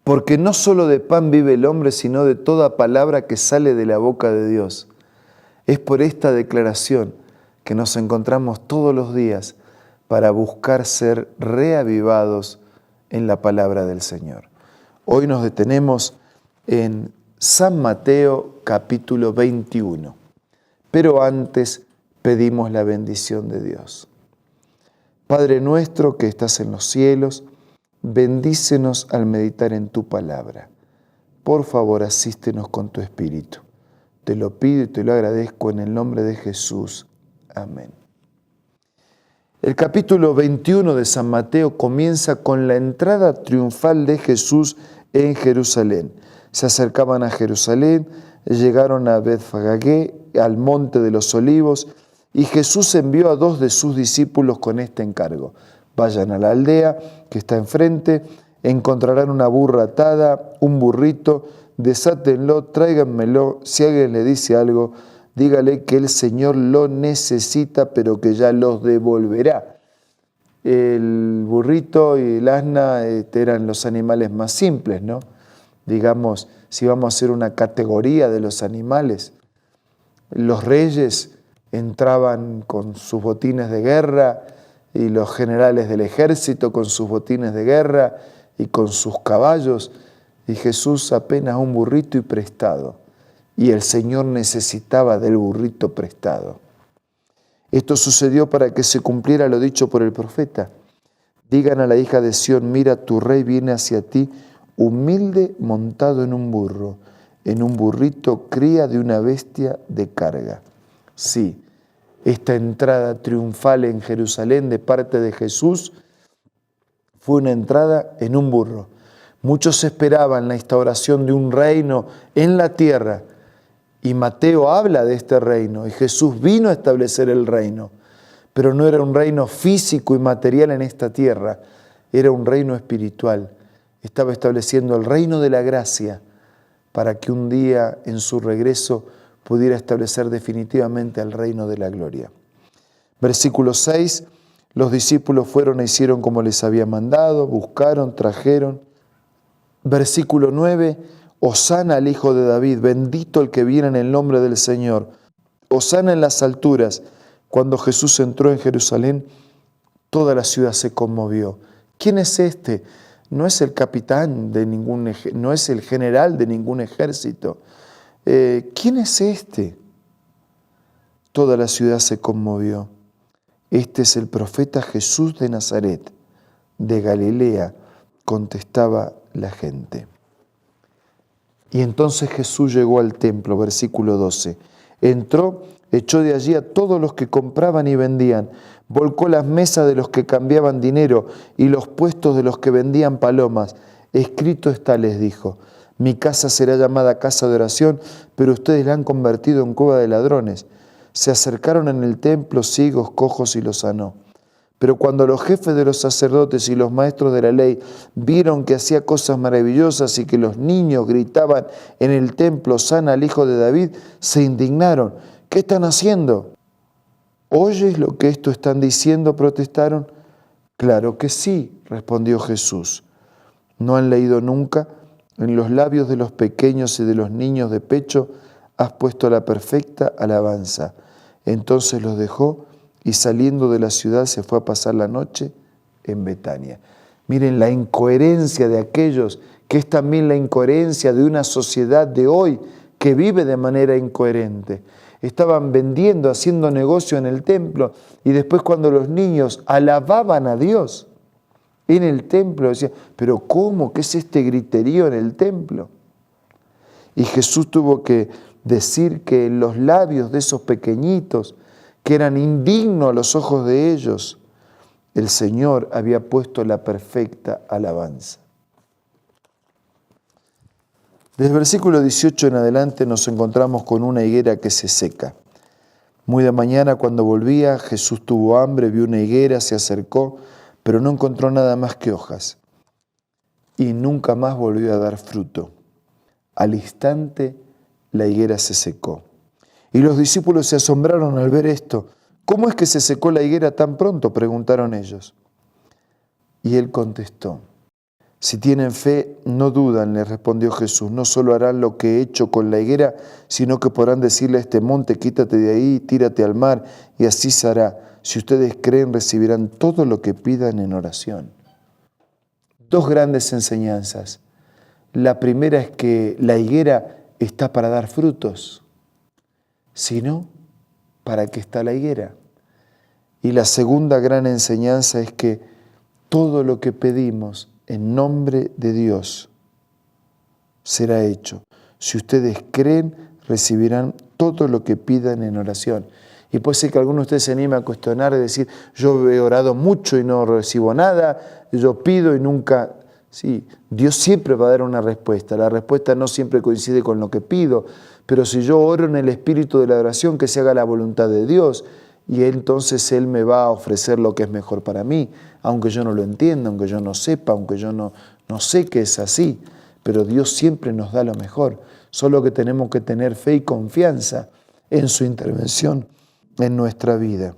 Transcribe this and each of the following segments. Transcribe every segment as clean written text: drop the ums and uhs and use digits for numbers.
Porque no solo de pan vive el hombre, sino de toda palabra que sale de la boca de Dios. Es por esta declaración que nos encontramos todos los días para buscar ser reavivados en la palabra del Señor. Hoy nos detenemos en San Mateo capítulo 21, pero antes pedimos la bendición de Dios. Padre nuestro que estás en los cielos, bendícenos al meditar en tu palabra. Por favor, asístenos con tu Espíritu. Te lo pido y te lo agradezco en el nombre de Jesús. Amén. El capítulo 21 de San Mateo comienza con la entrada triunfal de Jesús en Jerusalén. Se acercaban a Jerusalén, llegaron a Betfagé, al monte de los olivos, y Jesús envió a 2 de sus discípulos con este encargo. Vayan a la aldea que está enfrente, encontrarán una burra atada, un burrito, desátenlo, tráiganmelo. Si alguien le dice algo, dígale que el Señor lo necesita, pero que ya los devolverá. El burrito y el asna eran los animales más simples, ¿no? Digamos, si vamos a hacer una categoría de los animales, los reyes entraban con sus botines de guerra y los generales del ejército con sus botines de guerra y con sus caballos, y Jesús apenas un burrito y prestado. Y el Señor necesitaba del burrito prestado. Esto sucedió para que se cumpliera lo dicho por el profeta. Digan a la hija de Sión, mira, tu rey viene hacia ti, humilde, montado en un burrito, cría de una bestia de carga. Sí, esta entrada triunfal en Jerusalén de parte de Jesús fue una entrada en un burro. Muchos esperaban la instauración de un reino en la tierra, y Mateo habla de este reino, y Jesús vino a establecer el reino, pero no era un reino físico y material en esta tierra, era un reino espiritual. Estaba estableciendo el reino de la gracia para que un día en su regreso pudiera establecer definitivamente el reino de la gloria. Versículo 6, los discípulos fueron e hicieron como les había mandado, buscaron, trajeron. Versículo 9, Hosana al Hijo de David, bendito el que viene en el nombre del Señor. Hosana en las alturas. Cuando Jesús entró en Jerusalén, toda la ciudad se conmovió. ¿Quién es este? No es el capitán de no es el general de ningún ejército. ¿Quién es este? Toda la ciudad se conmovió. Este es el profeta Jesús de Nazaret, de Galilea, contestaba la gente. Y entonces Jesús llegó al templo, versículo 12. Entró, echó de allí a todos los que compraban y vendían, volcó las mesas de los que cambiaban dinero y los puestos de los que vendían palomas. Escrito está, les dijo, mi casa será llamada casa de oración, pero ustedes la han convertido en cueva de ladrones. Se acercaron en el templo ciegos, cojos y los sanó. Pero cuando los jefes de los sacerdotes y los maestros de la ley vieron que hacía cosas maravillosas y que los niños gritaban en el templo, sana al Hijo de David, se indignaron. ¿Qué están haciendo? ¿Oyes lo que esto están diciendo?, protestaron. Claro que sí, respondió Jesús. ¿No han leído nunca? En los labios de los pequeños y de los niños de pecho has puesto la perfecta alabanza. Entonces los dejó y saliendo de la ciudad se fue a pasar la noche en Betania. Miren la incoherencia de aquellos, que es también la incoherencia de una sociedad de hoy que vive de manera incoherente. Estaban vendiendo, haciendo negocio en el templo, y después cuando los niños alababan a Dios en el templo, decían, pero ¿cómo? ¿Qué es este griterío en el templo? Y Jesús tuvo que decir que en los labios de esos pequeñitos, que eran indignos a los ojos de ellos, el Señor había puesto la perfecta alabanza. Desde el versículo 18 en adelante nos encontramos con una higuera que se seca. Muy de mañana, cuando volvía, Jesús tuvo hambre, vio una higuera, se acercó, pero no encontró nada más que hojas. Y nunca más volvió a dar fruto. Al instante, la higuera se secó. Y los discípulos se asombraron al ver esto. ¿Cómo es que se secó la higuera tan pronto?, preguntaron ellos. Y él contestó, Si tienen fe, no dudan, le respondió Jesús. No solo harán lo que he hecho con la higuera, sino que podrán decirle a este monte, quítate de ahí, tírate al mar, y así se hará. Si ustedes creen, recibirán todo lo que pidan en oración. Dos grandes enseñanzas. La primera es que la higuera está para dar frutos. Si no, ¿para qué está la higuera? Y la segunda gran enseñanza es que todo lo que pedimos en nombre de Dios será hecho. Si ustedes creen, recibirán todo lo que pidan en oración. Y puede ser que alguno de ustedes se anime a cuestionar y decir, yo he orado mucho y no recibo nada, yo pido y nunca... Sí, Dios siempre va a dar una respuesta. La respuesta no siempre coincide con lo que pido, pero si yo oro en el espíritu de la oración, que se haga la voluntad de Dios, y entonces Él me va a ofrecer lo que es mejor para mí, aunque yo no lo entienda, aunque yo no sepa, aunque yo no sé que es así, pero Dios siempre nos da lo mejor, solo que tenemos que tener fe y confianza en su intervención en nuestra vida.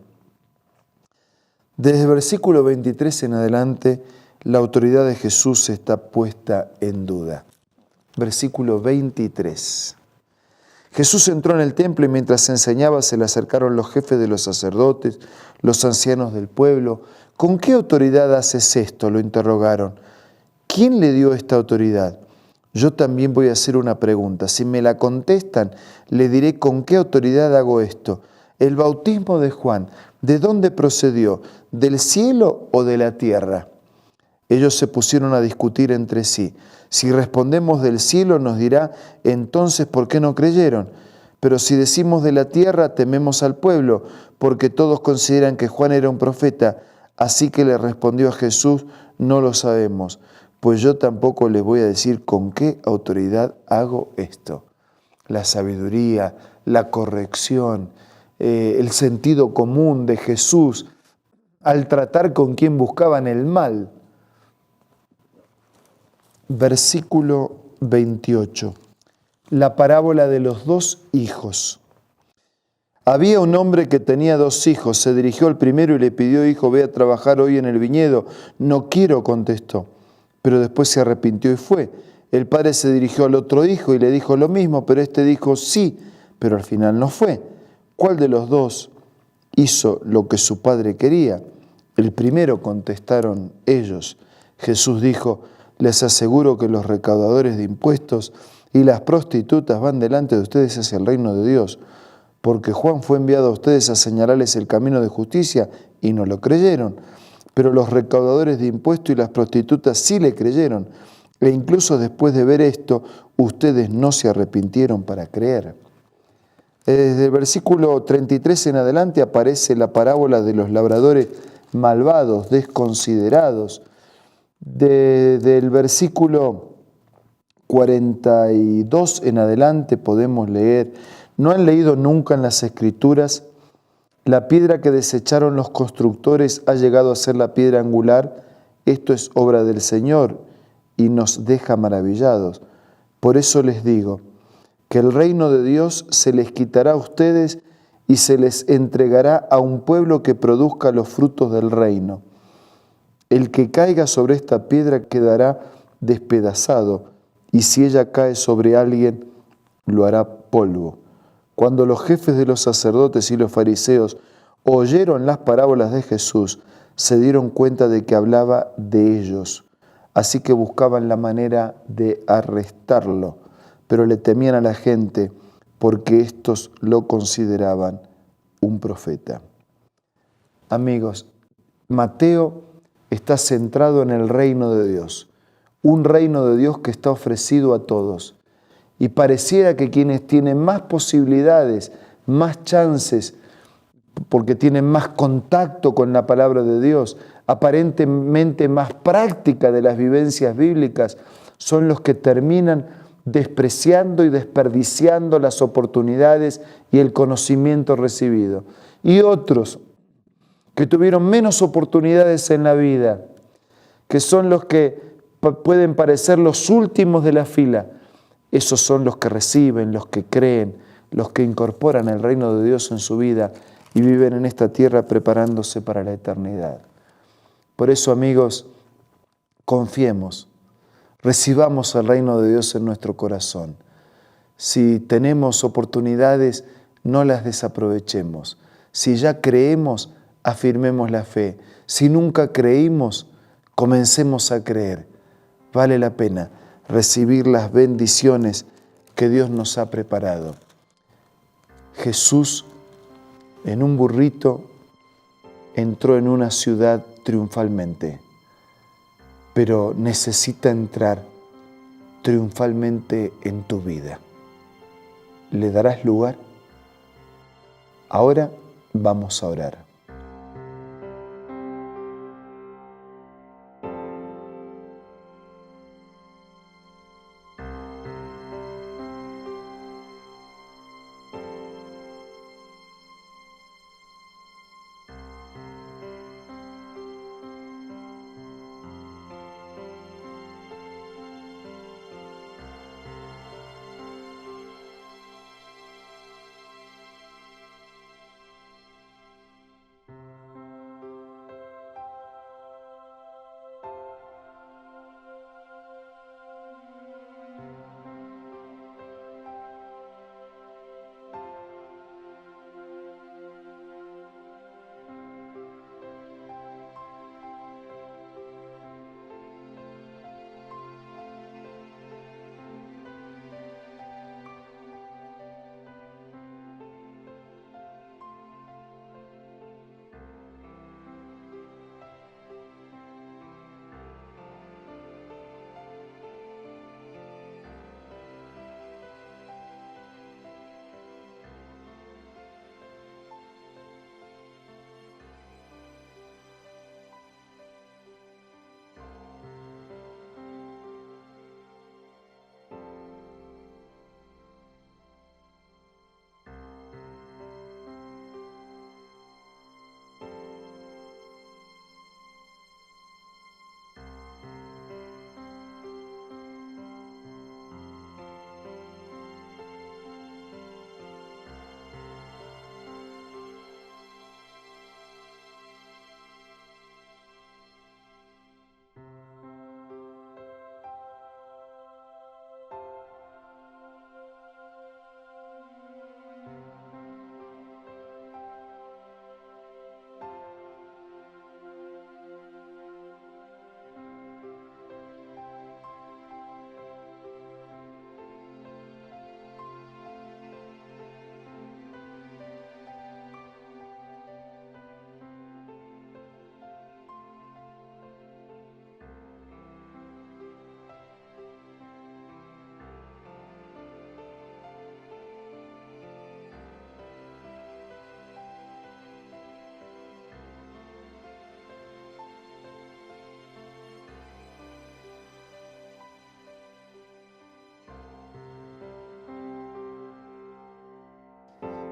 Desde el versículo 23 en adelante, la autoridad de Jesús está puesta en duda. Versículo 23. Jesús entró en el templo y mientras enseñaba se le acercaron los jefes de los sacerdotes, los ancianos del pueblo. ¿Con qué autoridad haces esto?, lo interrogaron. ¿Quién le dio esta autoridad? Yo también voy a hacer una pregunta. Si me la contestan, le diré con qué autoridad hago esto. El bautismo de Juan, ¿de dónde procedió? ¿Del cielo o de la tierra? Ellos se pusieron a discutir entre sí. Si respondemos del cielo, nos dirá, entonces, ¿por qué no creyeron? Pero si decimos de la tierra, tememos al pueblo, porque todos consideran que Juan era un profeta. Así que le respondió a Jesús, no lo sabemos, pues yo tampoco les voy a decir con qué autoridad hago esto. La sabiduría, la corrección, el sentido común de Jesús al tratar con quien buscaban el mal. Versículo 28. La parábola de los dos hijos. Había un hombre que tenía 2 hijos. Se dirigió al primero y le pidió, hijo, ve a trabajar hoy en el viñedo. No quiero, contestó. Pero después se arrepintió y fue. El padre se dirigió al otro hijo y le dijo lo mismo, pero este dijo sí, pero al final no fue. ¿Cuál de los dos hizo lo que su padre quería? El primero, contestaron ellos. Jesús dijo, les aseguro que los recaudadores de impuestos y las prostitutas van delante de ustedes hacia el reino de Dios, porque Juan fue enviado a ustedes a señalarles el camino de justicia y no lo creyeron, pero los recaudadores de impuestos y las prostitutas sí le creyeron, e incluso después de ver esto, ustedes no se arrepintieron para creer. Desde el versículo 33 en adelante aparece la parábola de los labradores malvados, desconsiderados. Desde el versículo 42 en adelante podemos leer, ¿no han leído nunca en las Escrituras? La piedra que desecharon los constructores ha llegado a ser la piedra angular. Esto es obra del Señor y nos deja maravillados. Por eso les digo que el reino de Dios se les quitará a ustedes y se les entregará a un pueblo que produzca los frutos del reino. El que caiga sobre esta piedra quedará despedazado, y si ella cae sobre alguien, lo hará polvo. Cuando los jefes de los sacerdotes y los fariseos oyeron las parábolas de Jesús, se dieron cuenta de que hablaba de ellos. Así que buscaban la manera de arrestarlo, pero le temían a la gente porque éstos lo consideraban un profeta. Amigos, Mateo está centrado en el reino de Dios, un reino de Dios que está ofrecido a todos. Y pareciera que quienes tienen más posibilidades, más chances, porque tienen más contacto con la palabra de Dios, aparentemente más práctica de las vivencias bíblicas, son los que terminan despreciando y desperdiciando las oportunidades y el conocimiento recibido. Y otros que tuvieron menos oportunidades en la vida, que son los que pueden parecer los últimos de la fila, esos son los que reciben, los que creen, los que incorporan el reino de Dios en su vida y viven en esta tierra preparándose para la eternidad. Por eso, amigos, confiemos recibamos el reino de Dios en nuestro corazón. Si tenemos oportunidades, no las desaprovechemos. Si ya creemos, afirmemos la fe. Si nunca creímos, comencemos a creer. Vale la pena recibir las bendiciones que Dios nos ha preparado. Jesús, en un burrito, entró en una ciudad triunfalmente, pero necesita entrar triunfalmente en tu vida. ¿Le darás lugar? Ahora vamos a orar.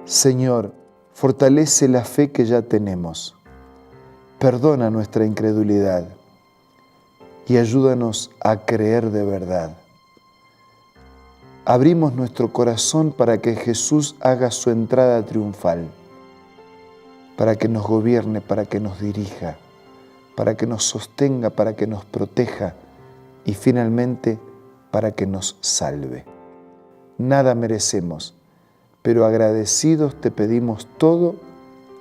Señor, fortalece la fe que ya tenemos. Perdona nuestra incredulidad y ayúdanos a creer de verdad. Abrimos nuestro corazón para que Jesús haga su entrada triunfal, para que nos gobierne, para que nos dirija, para que nos sostenga, para que nos proteja y finalmente para que nos salve. Nada merecemos, pero agradecidos te pedimos todo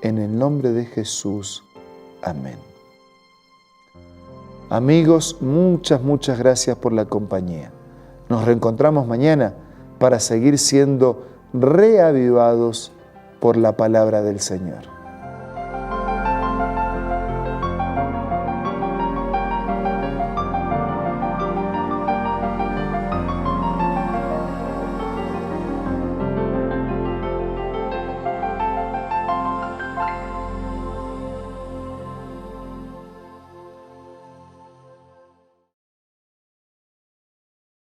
en el nombre de Jesús. Amén. Amigos, muchas gracias por la compañía. Nos reencontramos mañana para seguir siendo reavivados por la palabra del Señor.